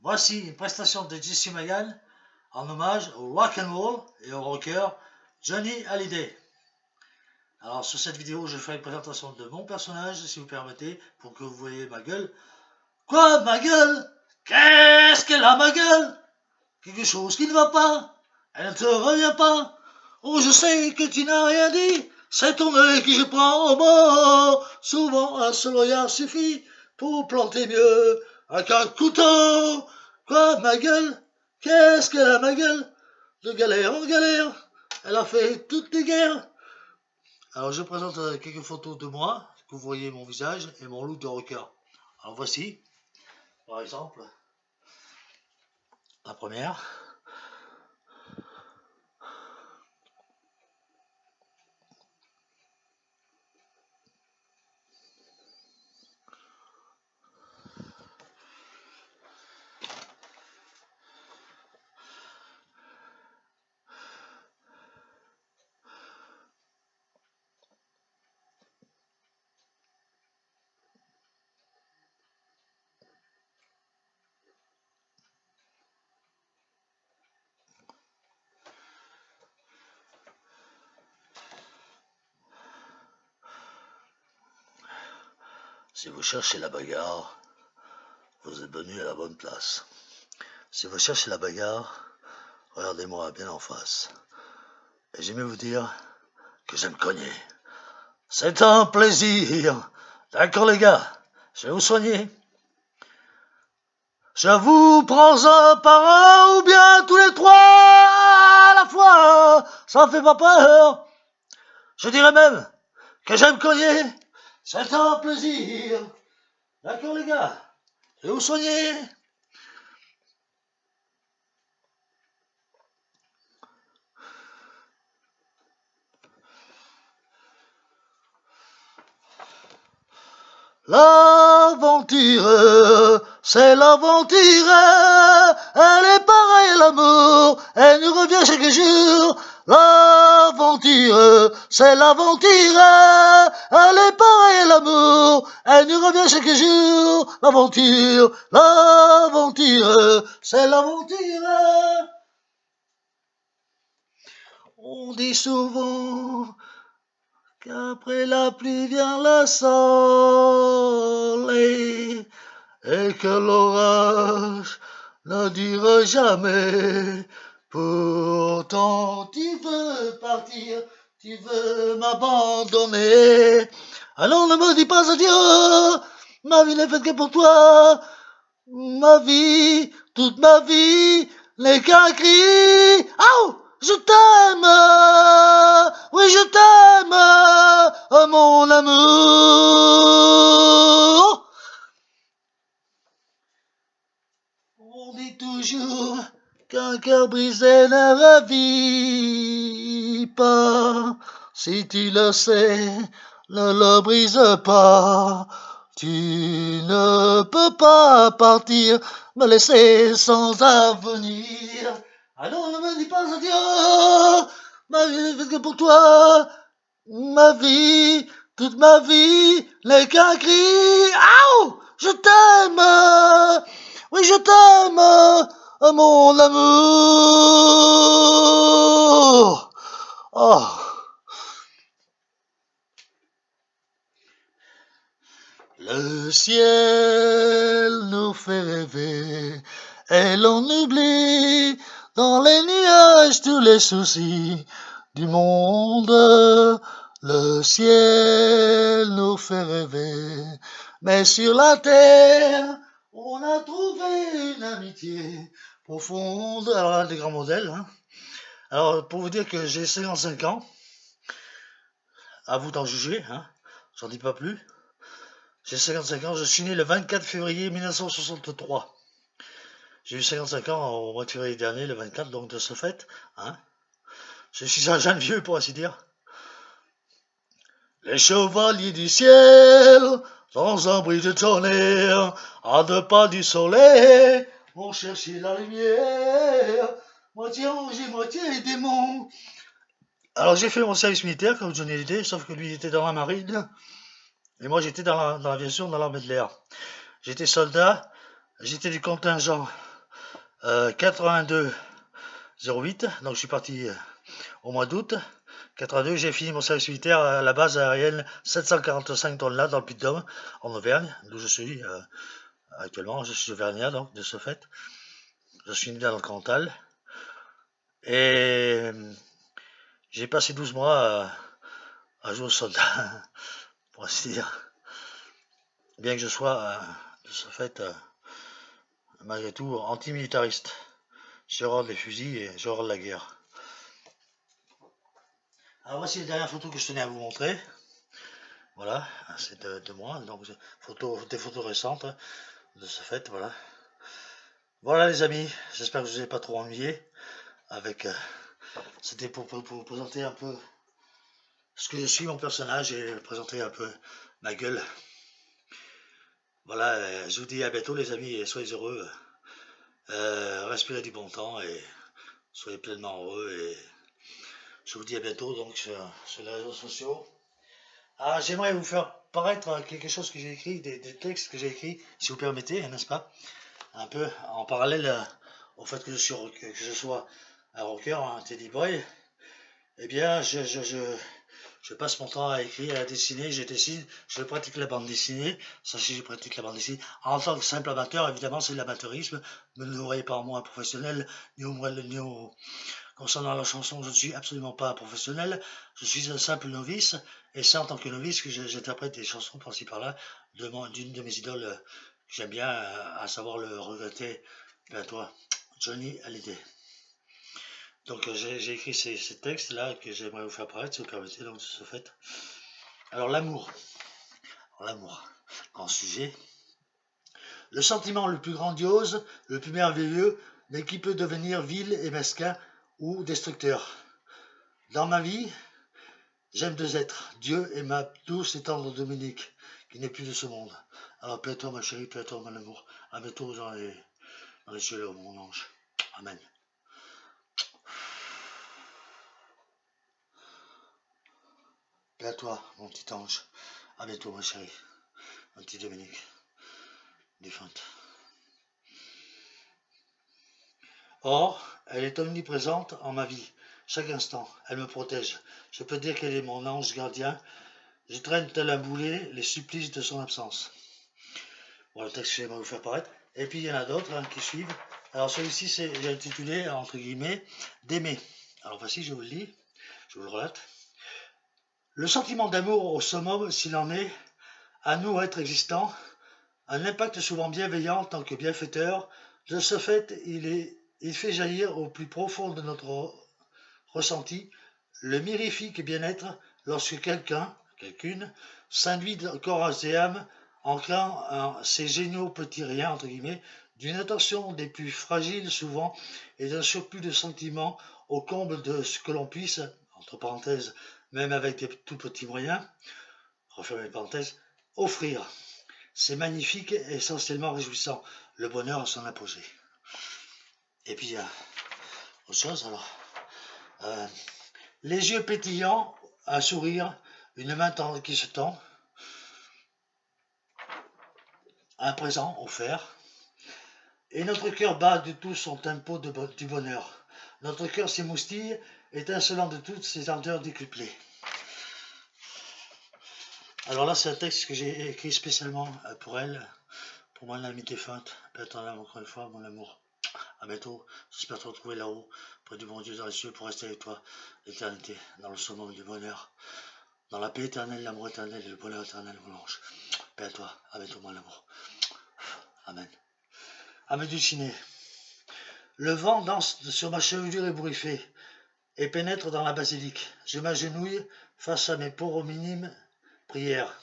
Voici une prestation de Jesse Magan en hommage au rock and roll et au rocker Johnny Hallyday. Alors sur cette vidéo, je ferai une présentation de mon personnage, si vous permettez, pour que vous voyez ma gueule. Quoi, ma gueule? Qu'est-ce qu'elle a, ma gueule? Quelque chose qui ne va pas? Elle ne te revient pas? Oh, je sais que tu n'as rien dit. C'est ton œil qui je prends au mot. Souvent un seul regard suffit pour planter mieux qu'un couteau. Quoi, ma gueule? Qu'est-ce qu'elle a, ma gueule? De galère en galère, elle a fait toutes les guerres. Alors je présente quelques photos de moi, que vous voyez mon visage et mon look de rocker. Alors voici, par exemple, la première. Si vous cherchez la bagarre, vous êtes venu à la bonne place. Si vous cherchez la bagarre, regardez-moi bien en face. Et j'aime vous dire que j'aime cogner. C'est un plaisir. D'accord les gars, je vais vous soigner. Je vous prends un par un ou bien tous les trois à la fois. Ça me fait pas peur. Je dirais même que j'aime cogner. C'est un plaisir. D'accord les gars, je vais vous soigner. L'aventure, c'est l'aventure, elle est pareille à l'amour, elle nous revient chaque jour. L'aventure, c'est l'aventure, elle est pareille à l'amour, elle nous revient chaque jour. L'aventure, l'aventure, c'est l'aventure. On dit souvent qu'après la pluie vient le soleil et que l'orage ne dure jamais. Pourtant tu veux partir, tu veux m'abandonner. Alors ne me dis pas adieu, ma vie n'est faite que pour toi. Ma vie, toute ma vie, n'est qu'un cri. Oh, je t'aime, oui je t'aime, oh, mon amour. On dit toujours qu'un cœur brisé ne revit pas. Si tu le sais, ne le brise pas. Tu ne peux pas partir, me laisser sans avenir. Alors ne me dis pas adieu, ma vie n'est faite que pour toi. Ma vie, toute ma vie, n'est qu'un cri. Aouh, je t'aime, oui je t'aime, mon amour. Oh. Le ciel nous fait rêver et l'on oublie dans les nuages tous les soucis du monde. Le ciel nous fait rêver, mais sur la terre, on a trouvé une amitié profonde. Alors, un des grands modèles. Hein. Alors, pour vous dire que j'ai 55 ans, à vous d'en juger, hein. J'en dis pas plus. J'ai 55 ans, je suis né le 24 février 1963. J'ai eu 55 ans au mois de février dernier, le 24, donc de ce fait. Hein. Je suis un jeune vieux, pour ainsi dire. Les chevaliers du ciel, dans un bruit de tonnerre, à 2 pas du soleil, vont chercher la lumière, moitié ange et moitié démon. Alors j'ai fait mon service militaire, comme Johnny Hallyday, sauf que lui il était dans la marine, et moi j'étais dans l'aviation, dans l'armée de l'air. J'étais soldat, j'étais du contingent 8208, donc je suis parti au mois d'août 82, j'ai fini mon service militaire à la base aérienne 745 tonnes là dans le Puy-de-Dôme, en Auvergne, d'où je suis actuellement. Je suis auvergnat, donc de ce fait. Je suis né dans le Cantal. Et j'ai passé 12 mois à jouer au soldat, pour ainsi dire. Bien que je sois, de ce fait, malgré tout, anti-militariste. J'ai horreur des fusils et j'ai horreur de la guerre. Alors voici les dernières photos que je tenais à vous montrer. Voilà, c'est de moi, donc des photos récentes, de ce fait, voilà. Voilà les amis, j'espère que je ne vous ai pas trop ennuyé. C'était pour présenter un peu ce que je suis, mon personnage, et présenter un peu ma gueule. Voilà, je vous dis à bientôt les amis, et soyez heureux. Respirez du bon temps et soyez pleinement heureux. Et je vous dis à bientôt donc sur les réseaux sociaux. Ah, j'aimerais vous faire paraître quelque chose que j'ai écrit, des textes que j'ai écrits, si vous permettez, n'est-ce pas? Un peu en parallèle au fait que je sois un rocker, un teddy boy. Eh bien, je passe mon temps à écrire, à dessiner, je dessine, je pratique la bande dessinée. Sachez, je pratique la bande dessinée. En tant que simple amateur, évidemment, c'est de l'amateurisme. Ne me voyez pas en moi un professionnel, concernant la chanson, je ne suis absolument pas un professionnel. Je suis un simple novice, et c'est en tant que novice que j'interprète des chansons par-ci par-là d'une de mes idoles que j'aime bien, à savoir le regretté, ben toi, Johnny Hallyday. Donc j'ai écrit ces textes-là que j'aimerais vous faire paraître, si vous permettez, donc de ce fait. Alors l'amour, grand sujet. Le sentiment le plus grandiose, le plus merveilleux, mais qui peut devenir vil et mesquin ou destructeur. Dans ma vie, j'aime deux êtres, Dieu et ma douce et tendre Dominique, qui n'est plus de ce monde. Alors paix à toi ma chérie, paix à toi mon amour, à bientôt dans les cieux, mon ange. Amen. Paix à toi, mon petit ange. À bientôt, ma chérie. Mon petit Dominique. Défunte. Or, elle est omniprésente en ma vie. Chaque instant, elle me protège. Je peux dire qu'elle est mon ange gardien. Je traîne tel un boulet les supplices de son absence. Voilà le texte que j'aimerais vous faire paraître. Et puis il y en a d'autres qui suivent. Alors celui-ci, j'ai intitulé, entre guillemets, d'aimer. Alors voici, je vous le lis, je vous le relate. Le sentiment d'amour au summum, s'il en est, à nous être existants, un impact souvent bienveillant tant que bienfaiteur. De ce fait, il fait jaillir au plus profond de notre ressenti le mirifique bien-être lorsque quelqu'une, s'induit de corps et âme en créant ces géniaux petits riens, entre guillemets, d'une attention des plus fragiles souvent et d'un surplus de sentiments au comble de ce que l'on puisse, entre parenthèses, même avec des tout petits moyens, refermez les parenthèses, offrir. C'est magnifique et essentiellement réjouissant, le bonheur à son apogée. Et puis il y a autre chose alors. Les yeux pétillants, un sourire, une main qui se tend, un présent offert, et notre cœur bat de tout son tempo du bonheur. Notre cœur s'émoustille, étincelant de toutes ses ardeurs décuplées. Alors là, c'est un texte que j'ai écrit spécialement pour elle, pour mon amie défunte. Attendez encore une fois, mon amour. À bientôt. J'espère te retrouver là-haut, près du bon Dieu dans les cieux, pour rester avec toi l'éternité, dans le summum du bonheur. Dans la paix éternelle, l'amour éternel et le bonheur éternel, mon ange. Paix à toi, à bientôt, mon amour. Amen. À me dessiner. Le vent danse sur ma chevelure ébouriffée et pénètre dans la basilique. Je m'agenouille face à mes pauvres minimes prières.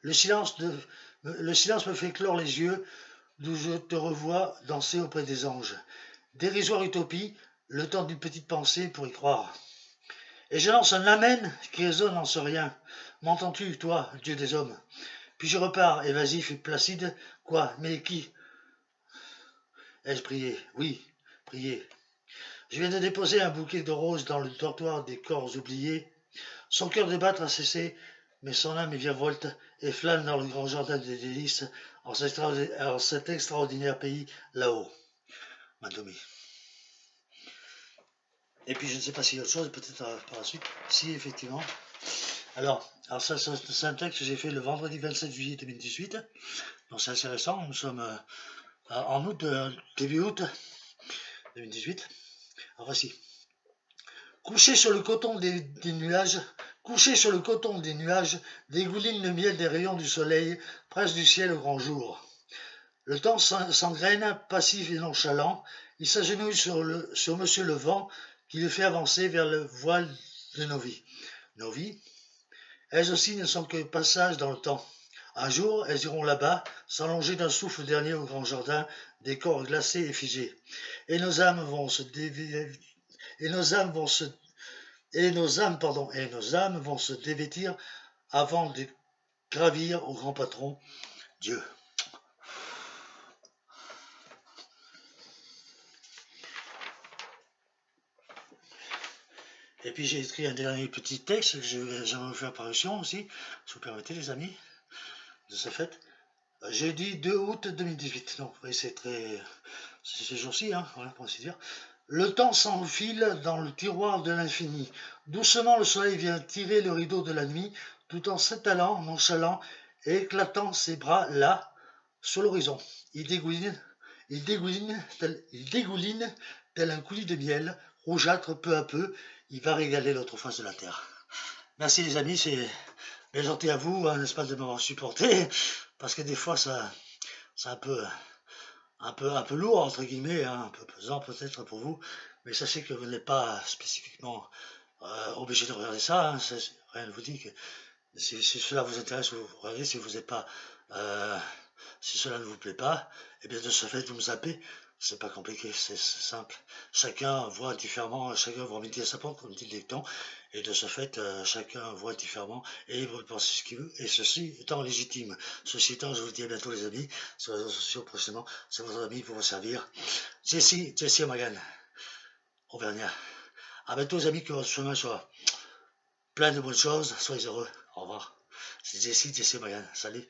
Le silence me fait clore les yeux, d'où je te revois danser auprès des anges. Dérisoire utopie, le temps d'une petite pensée pour y croire. Et je lance un amen qui résonne en ce rien. M'entends-tu, toi, Dieu des hommes? Puis je repars, évasif et placide. Quoi? Mais qui? Ai-je prié? Oui, prié. Je viens de déposer un bouquet de roses dans le dortoir des corps oubliés. Son cœur de battre a cessé, mais son âme virevolte et flâne dans le grand jardin des délices, en cet extraordinaire pays là-haut. Mandomi. Et puis je ne sais pas s'il y a autre chose, peut-être par la suite. Si, effectivement. Alors ça c'est un texte que j'ai fait le vendredi 27 juillet 2018. Donc c'est assez récent. Nous sommes en août, début août 2018. Alors voici. Couché sur le coton des nuages, couché sur le coton des nuages, dégouline le miel des rayons du soleil, presse du ciel au grand jour. Le temps s'engraine, passif et nonchalant. Il s'agenouille sur Monsieur le Vent, qui le fait avancer vers le voile de nos vies. Nos vies, elles aussi ne sont que passage dans le temps. Un jour, elles iront là-bas, s'allonger d'un souffle dernier au grand jardin, des corps glacés et figés. Et nos âmes vont se dévêtir avant de gravir au grand patron, Dieu. Et puis j'ai écrit un dernier petit texte que j'aimerais vous faire parution aussi, si vous permettez les amis, de ce fait. Jeudi 2 août 2018, donc oui, c'est ces jours-ci, hein, voilà, pour ainsi dire. Le temps s'enfile dans le tiroir de l'infini. Doucement le soleil vient tirer le rideau de la nuit, tout en s'étalant, nonchalant et éclatant ses bras là, sur l'horizon. Il dégouline tel un coulis de miel, rougeâtre peu à peu, il va régaler l'autre face de la terre. Merci les amis, c'est bien gentil à vous, hein, n'est-ce pas, de m'avoir supporté, parce que des fois c'est un peu lourd, entre guillemets, hein, un peu pesant peut-être pour vous, mais sachez que vous n'êtes pas spécifiquement obligé de regarder ça, hein, rien ne vous dit que si cela vous intéresse, vous regardez, si vous n'êtes pas... si cela ne vous plaît pas, et bien de ce fait vous me zappez, c'est pas compliqué, c'est simple. Chacun voit différemment, chacun voit midi à sa porte, comme dit le dicton, et de ce fait, chacun voit différemment, et libre de penser ce qu'il veut, et ceci étant légitime. Ceci étant, je vous dis à bientôt les amis, sur les réseaux sociaux prochainement, c'est votre ami pour vous servir, Jesse Magan, Auvergnat. À bientôt les amis, que votre chemin soit plein de bonnes choses, soyez heureux, au revoir. C'est Jesse Magan, salut.